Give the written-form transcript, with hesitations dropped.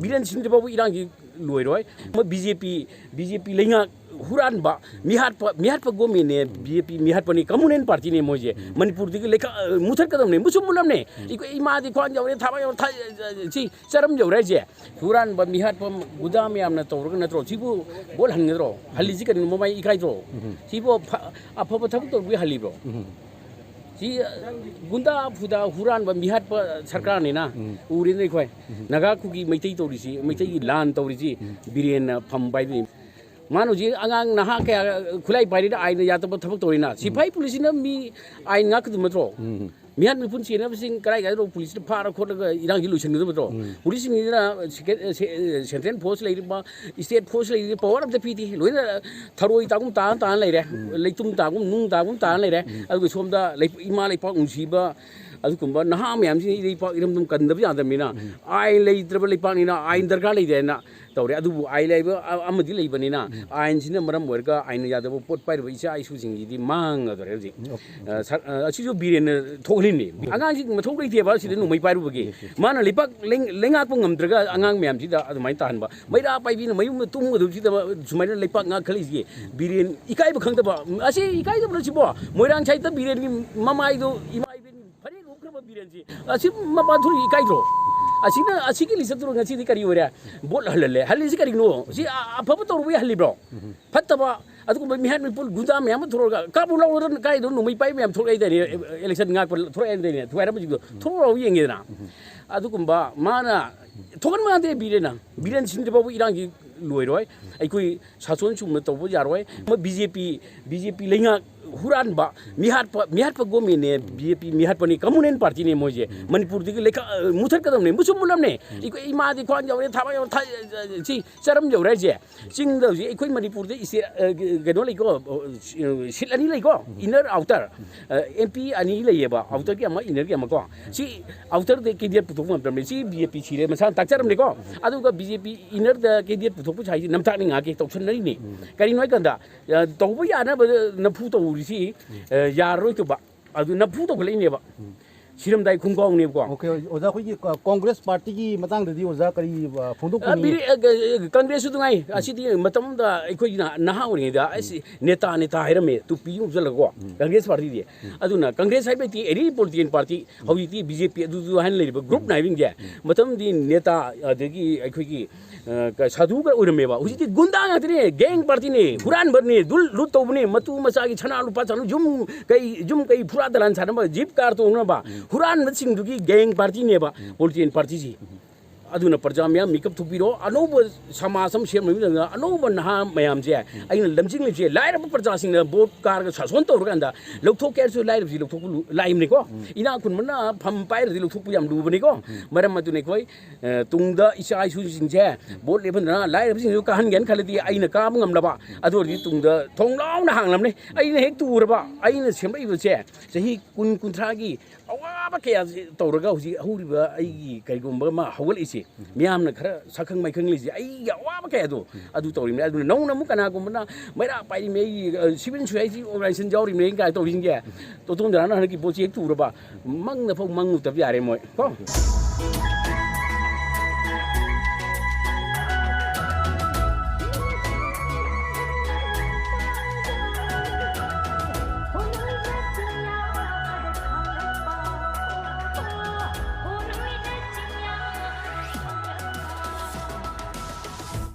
Biren Shidribok Erangse Loiroi BJP lenga huran ba mihat pa gomine BJP mihat pani communal party ne moje Manipur di leka muthar kadam ne musum munam ne ima di khwan jawre thaba yaw chi charam jawre je huran ba mihat pa gudam yamna tawrg natro chibu bol han natro halli ji kan momai ikai tro chibu apha thab to bi halli bro si gunda fuda huran ba mihat pa sarkar ne na urin nei khoi naga ku gi meitai to ri si meitai gi lan to ri si Biren pham bai ni Manu ji angang naha kaya khulai pai da aina ya to thabak torina sipai police na mi ain ngak du matro mihan mi pun sina sing karai ga ro police pha ra khot ga irang gi lusion du matro police ni na central force lai ba state force lai power of the pt loina tharoi tagum ta lai re leitum tagum nung tagum ta lai re adu som da ima lai pa ungsi ba adu kumba naha myam si lai pa iram dum kan da ya da mina ai lai tribal lai pa ni na ai darga lai de na tawre adu ai lai ba amadi lai bani na ain sina maram werga ain ya da pot pai ba isa isu sing di mang ado re ji asi jo Biren thoklin ni angang ji thok lai the ba si nu mai pai ru bagi mana lipak lenga pung ngam draga angang myam si da adu mai tan ba mai da pai bi na mai tum adu si da sumai na lipak nga khali ji Biren ikai ba khang da ba asi ikai da ba si bo moirang chai ta Biren gi mamai do imai bin phari ru khra ba Biren ji asi ma ba thuri ikai ro asiki lisa turu ngasi di kari ora bol halale halli si kari no si apa to ru halli bro fatta ba adu ko mihan mi pul guda me am thuru ka bu lo kai do no mi pai me am thuru ai de election ngak thuru ai de thuru ra bu thuru ro yeng na adu ko ba mana thogan ma de Biren Shidribok Erangse Loiroi ai koi sason chum to bu yaroi ma BJP lenga huran ba mihat pa gomine BJP mihat pani communal party ne moje Manipur di leka muthar kadam ne musum munam ne ima di khwan jawre thaba yaw chi charam jawre je sing da ji koi Manipur de ise geno lai ko sil ani lai ko inner outer MP ani lai ba outer ki ama inner ki ama ko si outer de ke dia puthok ma pram si BJP chire ma sa tak charam ne ko adu ka BJP inner da ke dia puthok pu chai nam tak ni nga ke tok chen nai ni kari noi kan da to bu ya na na phu to si yaroi to ba adu na phu to klei ne ba siram dai khung kong ne ko okay oza khoi congress party gi matang dadi oza kari phondok ni congress tu ngai asidi matam da khoi na naha ori da asi neta hairame tu pi u jala ko congress party di adu na congress hai ti eri political party hobi ti BJP adu han le group na wing je matam di neta adagi khoi gi sadhu ka urame ba usi ti gunda nga tri gang party ne huran bar ne dul lut to ne matu masa gi chana lupa chanu jum kai phura dalan chana ba jeep car to na ba huran sing du gi gang party ne ba political party ji aduna parjamya mikap thupiro anoba samasam sem mi na anoba na mayam je aina lamjing le je laira parja sing na vote car ga sason to ru ganda lokthok ker su laira ji lokthok laim ni ko ina kun mana pham pai ri lokthok pu yam lu bani ko maram adu ne koi tungda isa isu sing je vote le ban na laira sing ka han gen khalati aina ka ngam la ba adu ri tungda thonglaw na hang lam ne aina hek tu ra ba aina sem bai bu je sahi kun thra gi awa ba ke to ra ga hu ji hu ri ba ai gi kai gum ba ma hawal isi miam na khara sakhang mai khang li ji ai awa ba ke adu to ri me adu nong na mu kana gum na mai ra pai me sibin chue ji organization jaw ri me ga to ring ge to tung da na ki bo chi tu ra ba mang na phok mang nu ta ya re moi ko